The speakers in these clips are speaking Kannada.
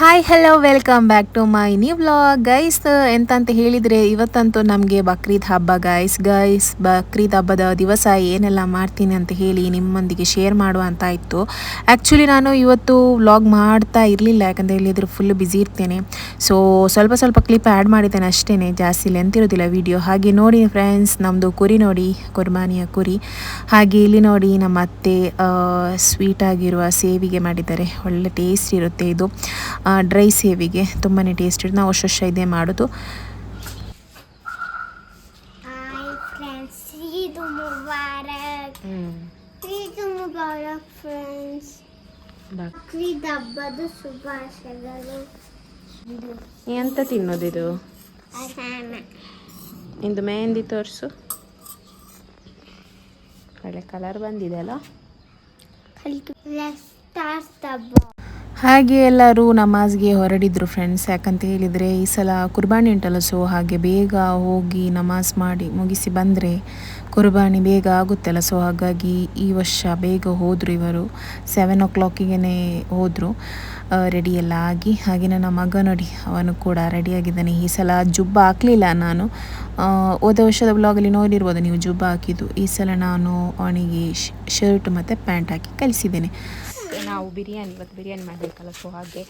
Hi hello welcome back to my new vlog guys. ಎಂತಂತ ಹೇಳಿದರೆ ಇವತ್ತಂತೂ ನಮಗೆ ಬಕ್ರೀದ್ ಹಬ್ಬ ಗೈಸ್ ಬಕ್ರೀದ್ ಹಬ್ಬದ ದಿವಸ ಏನೆಲ್ಲ ಮಾಡ್ತೀನಿ ಅಂತ ಹೇಳಿ ನಿಮ್ಮೊಂದಿಗೆ ಶೇರ್ ಮಾಡುವ ಅಂತ ಇತ್ತು. ಆ್ಯಕ್ಚುಲಿ ನಾನು ಇವತ್ತು ವ್ಲಾಗ್ ಮಾಡ್ತಾ ಇರಲಿಲ್ಲ, ಯಾಕಂತ ಹೇಳಿದರೆ ಫುಲ್ ಬ್ಯುಸಿ ಇರ್ತೇನೆ. ಸೊ ಸ್ವಲ್ಪ ಕ್ಲಿಪ್ ಆ್ಯಡ್ ಮಾಡಿದ್ದೇನೆ ಅಷ್ಟೇ, ಜಾಸ್ತಿ ಲೆಂತ್ ಇರೋದಿಲ್ಲ ವಿಡಿಯೋ. ಹಾಗೆ ನೋಡಿ ಫ್ರೆಂಡ್ಸ್, ನಮ್ಮದು ಕುರಿ ನೋಡಿ, ಕುರ್ಬಾನಿಯ ಕುರಿ. ಹಾಗೆ ಇಲ್ಲಿ ನೋಡಿ ನಮ್ಮ ಅತ್ತೆ ಸ್ವೀಟ್ ಆಗಿರುವ ಸೇವಿಗೆ ಮಾಡಿದ್ದಾರೆ. ಒಳ್ಳೆ ಟೇಸ್ಟ್ ಇರುತ್ತೆ ಇದು, ಡ್ರೈ ಸೇವಿಗೆ ತುಂಬಾ ಟೇಸ್ಟ್ ಇರುತ್ತೆ. ನಾವು ವರ್ಷ ಇದೇ ಮಾಡೋದು. ಎಂತ ತಿನ್ನೋದಿದು? ಇಂದು ಮೆಹಂದಿ ತೋರಿಸು. ಒಳ್ಳೆ ಕಲರ್ ಬಂದಿದೆ ಅಲ್ಲ. ಹಾಗೆ ಎಲ್ಲರೂ ನಮಾಜ್ಗೆ ಹೊರಡಿದ್ರು ಫ್ರೆಂಡ್ಸ್. ಯಾಕಂತ ಹೇಳಿದರೆ ಈ ಸಲ ಕುರ್ಬಾನಿ ಉಂಟಲ್ಲ, ಸೊ ಹಾಗೆ ಬೇಗ ಹೋಗಿ ನಮಾಜ್ ಮಾಡಿ ಮುಗಿಸಿ ಬಂದರೆ ಕುರ್ಬಾನಿ ಬೇಗ ಆಗುತ್ತಲ್ಲ. ಸೊ ಹಾಗಾಗಿ ಈ ವರ್ಷ ಬೇಗ ಹೋದರು ಇವರು. 7 o'clockಗೆ ಹೋದರು, ರೆಡಿ ಎಲ್ಲ ಆಗಿ. ಹಾಗೆ ನನ್ನ ಮಗ ನೋಡಿ, ಅವನು ಕೂಡ ರೆಡಿಯಾಗಿದ್ದಾನೆ. ಈ ಸಲ ಜುಬ್ಬ ಹಾಕಲಿಲ್ಲ ನಾನು. ಹೋದ ವರ್ಷದ ಬ್ಲಾಗಲ್ಲಿ ನೋಡಿರ್ಬೋದು ನೀವು, ಜುಬ್ಬ ಹಾಕಿದ್ದು. ಈ ಸಲ ನಾನು ಅವನಿಗೆ ಶರ್ಟ್ ಮತ್ತು ಪ್ಯಾಂಟ್ ಹಾಕಿ ಕಲಿಸಿದ್ದೇನೆ. ನಾವು ಇವತ್ತು ಬಿರಿಯಾನಿ ಮಾಡಬೇಕಲ್ಲ, ಸೊ ಹಾಗೆ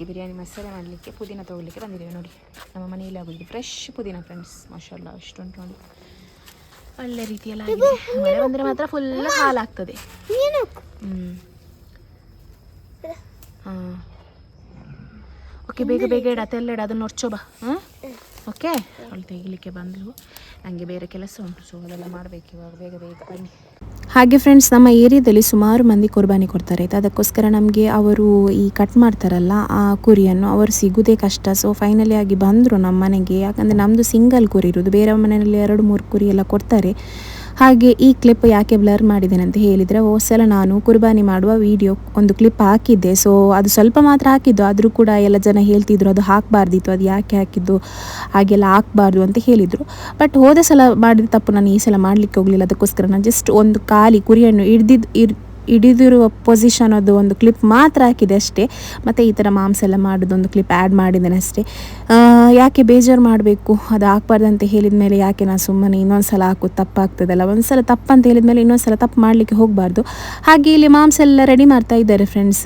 ಬಿರಿಯಾನಿ ಮಸಾಲೆ ಮಾಡಲಿಕ್ಕೆ ಪುದೀನ ತೊಗೊಳ್ಳಿಕ್ಕೆ ಬಂದಿದ್ದೇವೆ. ನೋಡಿ, ನಮ್ಮ ಮನೆಯಲ್ಲಿ ಆಗೋದು ಫ್ರೆಶ್ ಪುದೀನ ಫ್ರೆಂಡ್ಸ್. ಮಾಷಾಲ್ಲ, ಅಷ್ಟುಂಟು ನೋಡಿ, ಒಳ್ಳೆ ರೀತಿಯೆಲ್ಲ ಆಗಿದೆ. ಮಳೆ ಬಂದರೆ ಮಾತ್ರ ಫುಲ್ ಹಾಲಾಗ್ತದೆ. ಹಾಂ, ಓಕೆ, ಬೇಗ ಇಡ, ತೆಲ್ಲ ಅದನ್ನು ಹೊರ್ಚೋಬಾ. ಓಕೆ, ಅವಳು ತೆಗಿಲಿಕ್ಕೆ ಬಂದಳು. ನನಗೆ ಬೇರೆ ಕೆಲಸ ಉಂಟು, ಸೊ ಅದೆಲ್ಲ ಮಾಡಬೇಕು ಇವಾಗ. ಬೇಗ ಬನ್ನಿ. ಹಾಗೆ ಫ್ರೆಂಡ್ಸ್, ನಮ್ಮ ಏರಿಯಾದಲ್ಲಿ ಸುಮಾರು ಮಂದಿ ಕುರ್ಬಾನಿ ಕೊಡ್ತಾರೆ ಆಯಿತಾ. ಅದಕ್ಕೋಸ್ಕರ ನಮಗೆ ಅವರು ಈ ಕಟ್ ಮಾಡ್ತಾರಲ್ಲ ಆ ಕುರಿಯನ್ನು ಅವರು ಸಿಗೋದೇ ಕಷ್ಟ. ಸೊ ಫೈನಲಿ ಆಗಿ ಬಂದರು ನಮ್ಮ ಮನೆಗೆ. ಯಾಕಂದರೆ ನಮ್ಮದು ಸಿಂಗಲ್ ಕುರಿ ಇರೋದು, ಬೇರೆ ಮನೆಯಲ್ಲಿ 2-3 ಕುರಿ ಎಲ್ಲ ಕೊಡ್ತಾರೆ. ಹಾಗೆ ಈ ಕ್ಲಿಪ್ ಯಾಕೆ ಬ್ಲರ್ ಮಾಡಿದ್ದೇನೆ ಅಂತ ಹೇಳಿದರೆ, ಸಲ ನಾನು ಕುರ್ಬಾನಿ ಮಾಡುವ ವಿಡಿಯೋ ಒಂದು ಕ್ಲಿಪ್ ಹಾಕಿದ್ದೆ. ಸೊ ಅದು ಸ್ವಲ್ಪ ಮಾತ್ರ ಹಾಕಿದ್ದು, ಆದರೂ ಕೂಡ ಎಲ್ಲ ಜನ ಹೇಳ್ತಿದ್ರು ಅದು ಹಾಕಬಾರ್ದಿತ್ತು, ಅದು ಯಾಕೆ ಹಾಕಿದ್ದು, ಹಾಗೆಲ್ಲ ಹಾಕಬಾರ್ದು ಅಂತ ಹೇಳಿದರು. ಬಟ್ ಹೋದ ಸಲ ಮಾಡಿದ ತಪ್ಪು ನಾನು ಈ ಸಲ ಮಾಡಲಿಕ್ಕೆ ಹೋಗಲಿಲ್ಲ. ಅದಕ್ಕೋಸ್ಕರ ನಾನು ಜಸ್ಟ್ ಒಂದು ಖಾಲಿ ಕುರಿಯನ್ನು ಹಿಡಿದಿರುವ ಪೊಸಿಷನ್ ಅದು ಒಂದು ಕ್ಲಿಪ್ ಮಾತ್ರ ಹಾಕಿದೆ ಅಷ್ಟೇ. ಮತ್ತು ಈ ಥರ ಮಾಂಸ ಎಲ್ಲ ಮಾಡೋದೊಂದು ಕ್ಲಿಪ್ ಆ್ಯಡ್ ಮಾಡಿದ್ದೇನೆ ಅಷ್ಟೇ. ಯಾಕೆ ಬೇಜಾರು ಮಾಡಬೇಕು, ಅದು ಹಾಕ್ಬಾರ್ದು ಅಂತ ಹೇಳಿದ ಮೇಲೆ ಯಾಕೆ ನಾನು ಸುಮ್ಮನೆ ಇನ್ನೊಂದು ಸಲ ಹಾಕೋದು ತಪ್ಪಾಗ್ತದಲ್ಲ. ಒಂದು ಸಲ ತಪ್ಪು ಅಂತ ಹೇಳಿದ ಮೇಲೆ ಇನ್ನೊಂದು ಸಲ ತಪ್ಪು ಮಾಡಲಿಕ್ಕೆ ಹೋಗಬಾರ್ದು. ಹಾಗೆ ಇಲ್ಲಿ ಮಾಂಸ ಎಲ್ಲ ರೆಡಿ ಮಾಡ್ತಾ ಇದ್ದಾರೆ ಫ್ರೆಂಡ್ಸ್.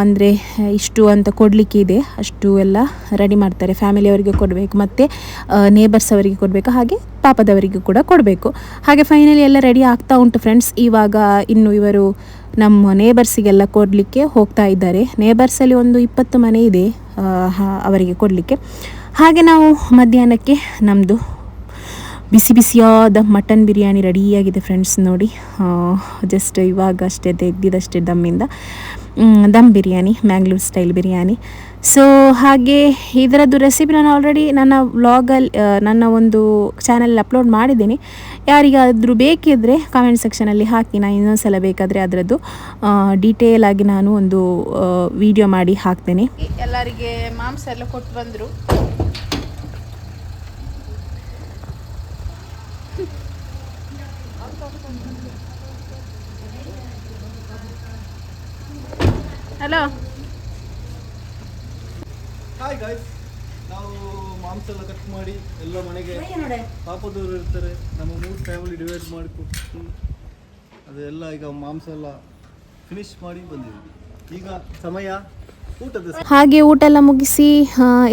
ಅಂದರೆ ಇಷ್ಟು ಅಂತ ಕೊಡಲಿಕ್ಕೆ ಇದೆ, ಅಷ್ಟು ಎಲ್ಲ ರೆಡಿ ಮಾಡ್ತಾರೆ. ಫ್ಯಾಮಿಲಿಯವರಿಗೆ ಕೊಡಬೇಕು, ಮತ್ತು ನೇಬರ್ಸ್ ಅವರಿಗೆ ಕೊಡಬೇಕು, ಹಾಗೆ ಪಾಪದವರಿಗೂ ಕೂಡ ಕೊಡಬೇಕು. ಹಾಗೆ ಫೈನಲಿ ಎಲ್ಲ ರೆಡಿ ಆಗ್ತಾ ಉಂಟು ಫ್ರೆಂಡ್ಸ್. ಇವಾಗ ಇನ್ನು ಇವರು ನಮ್ಮ ನೇಬರ್ಸಿಗೆಲ್ಲ ಕೊಡಲಿಕ್ಕೆ ಹೋಗ್ತಾ ಇದ್ದಾರೆ. ನೇಬರ್ಸಲ್ಲಿ ಒಂದು 20 ಮನೆ ಇದೆ ಅವರಿಗೆ ಕೊಡಲಿಕ್ಕೆ. ಹಾಗೆ ನಾವು ಮಧ್ಯಾಹ್ನಕ್ಕೆ ನಮ್ಮದು ಬಿಸಿಯಾದ ಮಟನ್ ಬಿರಿಯಾನಿ ರೆಡಿಯಾಗಿದೆ ಫ್ರೆಂಡ್ಸ್. ನೋಡಿ, ಜಸ್ಟ್ ಇವಾಗ ಅಷ್ಟೇ ತೆಗೆದಿದ್ದಷ್ಟೇ ದಮ್ ಬಿರಿಯಾನಿ, ಮ್ಯಾಂಗ್ಳೂರ್ ಸ್ಟೈಲ್ ಬಿರಿಯಾನಿ. ಸೊ ಹಾಗೆ ಇದರದ್ದು ರೆಸಿಪಿ ನಾನು ಆಲ್ರೆಡಿ ನನ್ನ ವ್ಲಾಗಲ್ಲಿ ನನ್ನ ಒಂದು ಚಾನಲಲ್ಲಿ ಅಪ್ಲೋಡ್ ಮಾಡಿದ್ದೀನಿ. ಯಾರಿಗಾದರೂ ಬೇಕಿದ್ದರೆ ಕಾಮೆಂಟ್ ಸೆಕ್ಷನಲ್ಲಿ ಹಾಕಿ, ನಾನು ಇನ್ನೊಂದು ಸಲ ಬೇಕಾದರೆ ಅದರದ್ದು ಡೀಟೇಲ್ ಆಗಿ ನಾನು ಒಂದು ವಿಡಿಯೋ ಮಾಡಿ ಹಾಕ್ತೇನೆ. ಎಲ್ಲರಿಗೆ ಮಾಂಸ ಎಲ್ಲ ಕೊಟ್ಟು ಬಂದರು. Hello, hi guys. ನಾವು ಮಾಂಸ ಎಲ್ಲ ಕಟ್ ಮಾಡಿ ಎಲ್ಲ ಮನೆಗೆ ಪಾಪದವರು ಇರ್ತಾರೆ, ನಮ್ಮ 3 ಫ್ಯಾಮಿಲಿ ಡಿವೈಡ್ ಮಾಡಿಕೊಟ್ಟು ಅದೆಲ್ಲ ಈಗ ಮಾಂಸ ಎಲ್ಲ ಫಿನಿಶ್ ಮಾಡಿ ಬಂದಿದ್ದೀವಿ. ಈಗ ಸಮಯ ಊಟದ. ಹಾಗೆ ಊಟ ಎಲ್ಲ ಮುಗಿಸಿ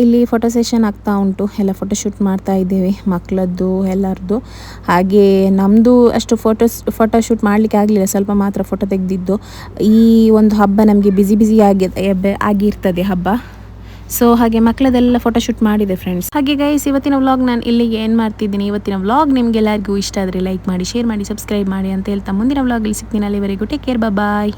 ಇಲ್ಲಿ ಫೋಟೋ ಸೆಷನ್ ಆಗ್ತಾ ಉಂಟು. ಎಲ್ಲ ಫೋಟೋಶೂಟ್ ಮಾಡ್ತಾ ಇದ್ದೇವೆ, ಮಕ್ಕಳದ್ದು ಎಲ್ಲರದ್ದು. ಹಾಗೆ ನಮ್ಮದು ಅಷ್ಟು ಫೋಟೋಶೂಟ್ ಮಾಡಲಿಕ್ಕೆ ಆಗಲಿಲ್ಲ, ಸ್ವಲ್ಪ ಮಾತ್ರ ಫೋಟೋ ತೆಗೆದಿದ್ದು. ಈ ಒಂದು ಹಬ್ಬ ನಮಗೆ ಬಿಸಿ ಆಗಿರ್ತದೆ ಹಬ್ಬ. ಸೊ ಹಾಗೆ ಮಕ್ಕಳದೆಲ್ಲ ಫೋಟೋಶೂಟ್ ಮಾಡಿದೆ ಫ್ರೆಂಡ್ಸ್. ಹಾಗೆ ಗೈಸ್, ಇವತ್ತಿನ ವ್ಲಾಗ್ ನಾನು ಇಲ್ಲಿಗೆ ಏನು ಮಾಡ್ತಿದ್ದೀನಿ. ಇವತ್ತಿನ ವ್ಲಾಗ್ ನಿಮಗೆಲ್ಲರಿಗೂ ಇಷ್ಟ ಆದರೆ ಲೈಕ್ ಮಾಡಿ, ಶೇರ್ ಮಾಡಿ, ಸಬ್ಸ್ಕ್ರೈಬ್ ಮಾಡಿ ಅಂತ ಹೇಳ್ತಾ ಮುಂದಿನ ವ್ಲಾಗಲ್ಲಿ ಸಿಗ್ತೀನಿ. ಅಲ್ಲಿವರೆಗೂ ಟೇಕ್ ಕೇರ್, ಬಾಯ್.